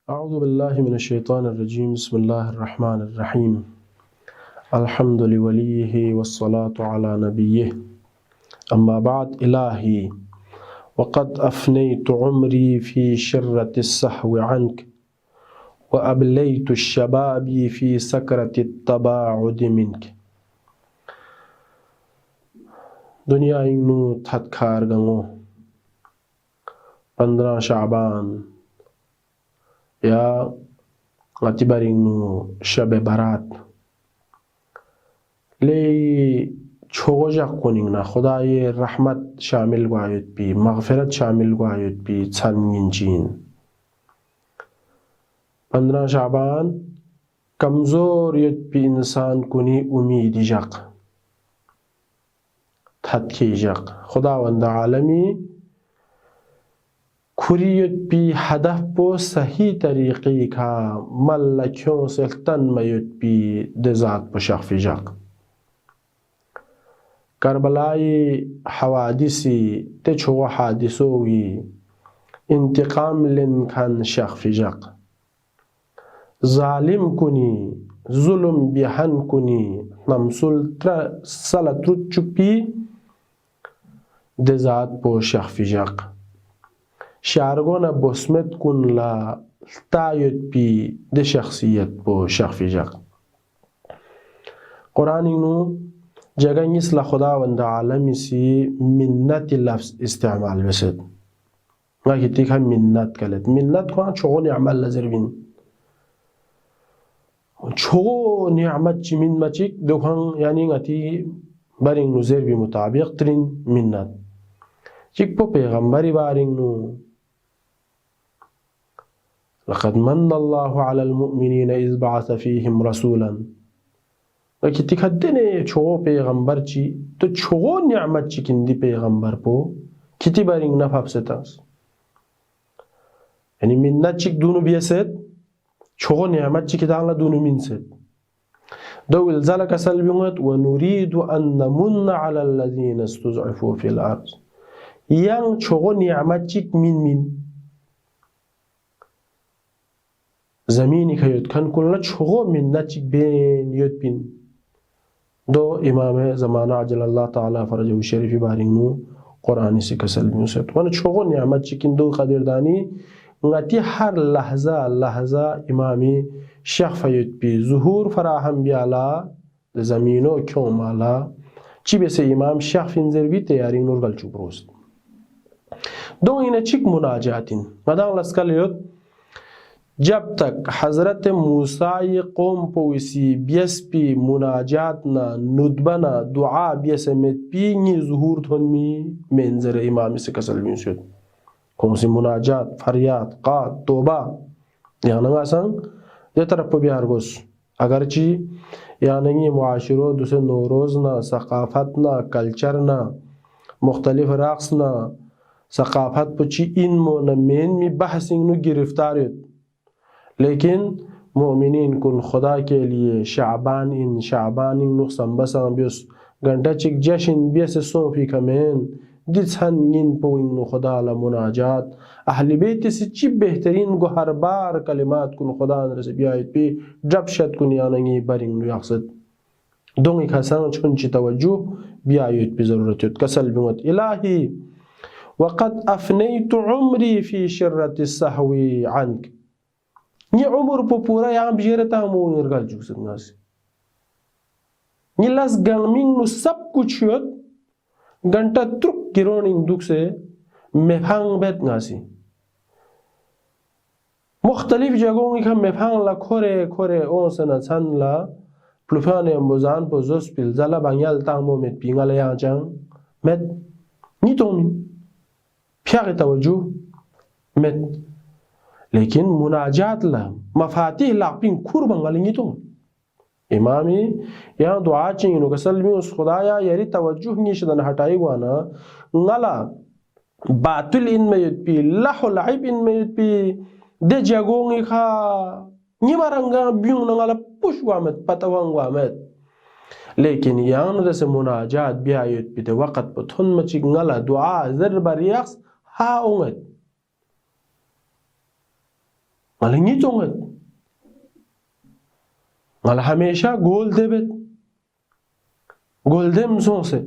اعوذ باللہ من الشیطان الرجیم بسم اللہ الرحمن الرحیم الحمد لولیہ والصلاة علی نبیہ اما بعد الہی وقد افنیت عمری فی شرۃ السہو عنک وابلیت الشبابی فی سکرۃ التباعد منک. دنیا انگنو تھتکار گنگو 15 شعبان یا غتبرینو شب برات لی چھوجا کنگنا خدای رحمت شامل گوایت پی مغفرت شامل گوایت پی چھنگین چین 15 شعبان کمزور یت پی انسان کنی امید جق تھتکی جق خداوند عالمی کھریت پی ہدف پو صحیح طریقی کا ملکیوں سے تن میت پی دذات پو شخف جق کربلائی حوادثی تچھو حادثوگی انتقام لن کھن شخف جق ظالم کنی ظلم بیہن کنی نمسل سلط چپی دذات پو شخف جق شارگونا بسمت کن لا تایت پی د شخصیت پو شخف جق قرآن انو جگہ نسل خداوند عالمی سی منت لفظ استعمال بسد نا کتی کھا منت کلت منت کھا چھو نعمل لزر بین چھو نعمت چی من مچک دکھان یعنی نتی برنگ نظر بی مطابق ترین منت چک پو پیغمبری بارنگ نو لقد من اللہ علی المؤمنین اذ بعث فیہم رسولا لیکن تکھدنے چھو پیغمبر چی تو چھو نعمت چی کندی پیغمبر پو کتی بارنگ نفاب ستاس یعنی منت چک دونو بیست چھو نعمت چی کتالا دونو من ست دو الزالک اصل بیونت ونرید ان نمن علی الذین استضعفوا فی الارض یان چھو نعمت چک من زمینی که یود کن کلنا چھو منت چک بین یود بین دو امام زمانہ عجل اللہ تعالی فرجہ شریفی بارنگو قرآنی سی کسل بیوست وانا چھو نعمت chicken do قدردانی نتی Hare لحظہ Emami شخف یود be ظہور فراہم بیالا زمینو کیوں مالا چی بیسے امام شخف انزر بی تیاری نور گل چوب روست دو اینا چک مناجاتین مدان لسکل یود جب تک حضرت موسیٰ قوم پویسی بیس پی مناجاتنا ندبنا دعا بیس مت پی نی ظہور تھنمی منظر امامی سے کسل بیوسید کون سی مناجات فریاد قاد توبہ یعنی آسان یہ طرف پو بیار گوس اگرچی یعنی معاشرو دوسے نوروزنا ثقافتنا کلچرنا مختلف رقصنا ثقافت پو چی ان مونا مین می بحثنگ نو گرفتاریت لیکن مومنین کن خدا کے لیے شعبان ان نقصان بسان بیس گھنٹہ چک جشن بیس صوفی کمین دیتھن ین پوئن خدا لمناجات اہل بیت سے چی بہترین گو ہر بار کلمات کن خدا نرس بیایت پی جب شد کن یاننگی برنگ نو یقصد دونگی کھسان چنچی توجہ بیایت پی ضرورتیت کسل بیوت الہی وقد افنیت عمری فی شرۃ السہو عنک یہ عمر پو پورا یہاں بجیرتا ہمو نرگل جو سکنا سی یہ لس گنمین نو سب کچھ یود گھنٹہ ترک گروننگ دک سے مفہنگ بیت ناسی مختلف جگہوں کی مفہنگ لا کھورے اون سنا چھن لا پلوفانے امبوزان پو زوس پیل زالا بانیال تاہمو میت پینگا لیا جان میت نی تومین پیاغ توجہ میت لیکن مناجات لا مفاتیح لاقپین کھور بنگلنگی تو امامی یہاں دعا چنگنو کسل میں اس خدایا یری توجہ نیشدن ہٹائی گوانا نلا باطل ان میں یت پی لح لعب ان میں یت پی دے جگونگی خوا نیمارنگا بیون نگالا پوش وامت پتوانگ وامت لیکن یہاں دے مناجات بیایت پی دے وقت پا تھن مچک نلا دعا ذر بریاقس ہا اونگت ملنگی چونگت مل ہمیشہ گول دے بیت گول دے مسون سے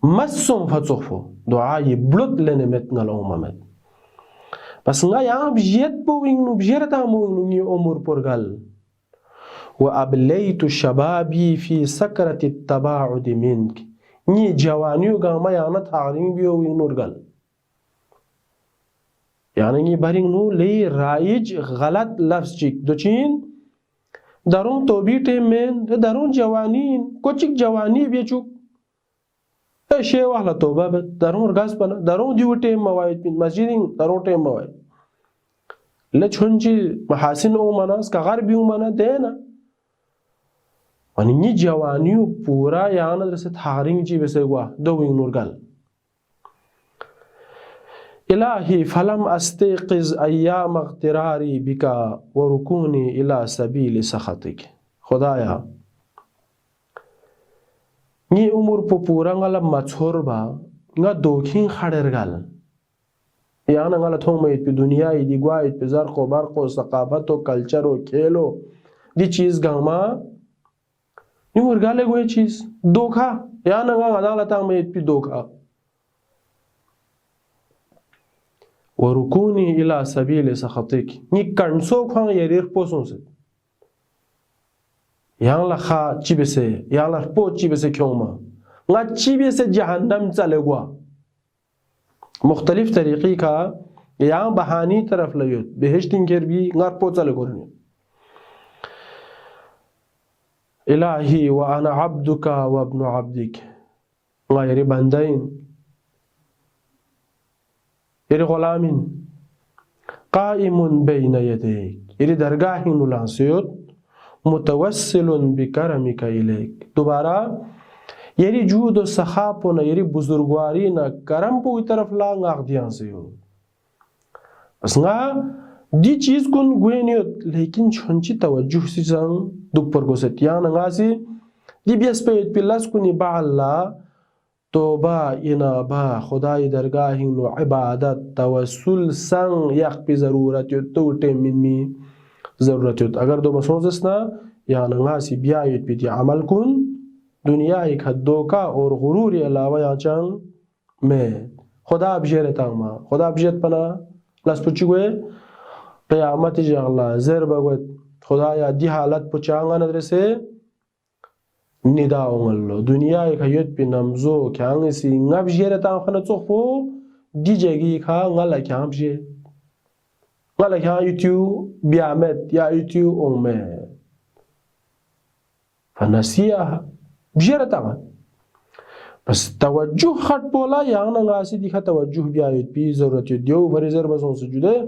مسون فتصوفو دعائی بلوت لینے مت نلو ممت بس nga yang bjet po wingnu bjerta mo ngi umur porgal wa ablaytu shababi fi sakrati at-taba'ud mink ni jawani ga ma yana tharing bio winurgal yani ni baring nu le raij galat lafz chik dochin darun tobi temen darun jawanin kochik jawani bechuk شی والا توبه به درون رگاز بنا درون دیو تیم مواد بین مسجدین درون تیم مواد لچونجی محاسن او مناس که غربی او منا دینا ونی جوانیو پورا یعنی درست تحرینگ چی بسه گوا دوین نورگل الهی فلم استيقظ ایام اغتراری بکا ورکونی الى سبیل سخطک خدایا نی عمر پو پورا ngala مچور با nga دوکین خڑرگل یعنی ngala تھو میت پی دنیای دی گوایت پی زرق و برق و ثقافت و کلچر و کھیل و دی چیز گاما نی ورگالے گوی چیز دوکھا یعنی ngala تا میت پی دوکھا ورکونی الى سبیل سخطک نی کنسو کھوان یریر پوسون سے yang la kha chibese yang la po chibese kyoma nga chibese jahannam chale gwa مختلف طریقی کا yang bahani taraf layot beheshtin gerbi ngar po chale gorni ilahi wa ana abduka wa ibn abdik nga yeri bandain yeri gulamin qaimun bayna yadayk yeri dargahin ulansiyot متوسل بکرمک الیک دوبارہ یری جود و سخاپ ہونا یری بزرگواری نا کرم پوی طرف لا ناغ دیان سے ہو بس نا دی چیز کن گوینیوت لیکن چھنچی توجہ سی سن دک پر کو ستیان نگا سی دی بیس پیت پیلس کنی با اللہ توبہ انابا خدای درگاہی نو عبادت توسل سن یخ پی ضرورت یو توٹے من می ضرورت ہوتا اگر دو مسوزسنا یا نغاسی بیایت بیتی عمل کن دنیا ایک حدوں کا اور غرور علاوہ یا چنگ میں خدا بجیرتا ما خدا بجیت پنا لس پچی گوئے قیامت جا اللہ زیر بگوت خدا یا دی حالت پچانگا ندر سے نداؤں اللہ دنیا ایک حیوت پی نمزو کیانگی سی نگا بجیرتا خنا چوخو دی جگی کھا نگا کیان بجیر قال يا يوتيو بيعمد يا يوتيو أمه فنسيها بجرتها بس توجه خط بولا يعني ناسي ديكا توجه بيعيد بي ضرورت يديو بريزر بسون سجوده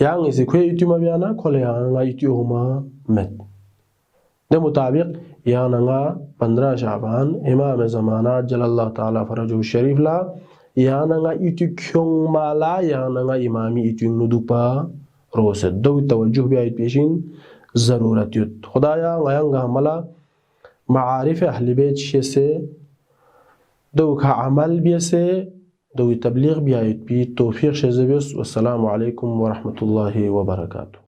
yang isi kwe itu mabiana kole yang nga itu huma met de mutabik yang nga 15 شعبان امام زمانہ جل اللہ تعالی فرجہ شریف لا yang nga itu kyong mala yang nga imami itu nudupa روسه دو توجه بیایید پیشین ضرورت یود خدایا nga hamala معارف اهل بیت شیسه دو کا عمل بیسه دو تبلیغ بیایید بی توفیق شزبیس والسلام علیکم ورحمة الله وبرکاته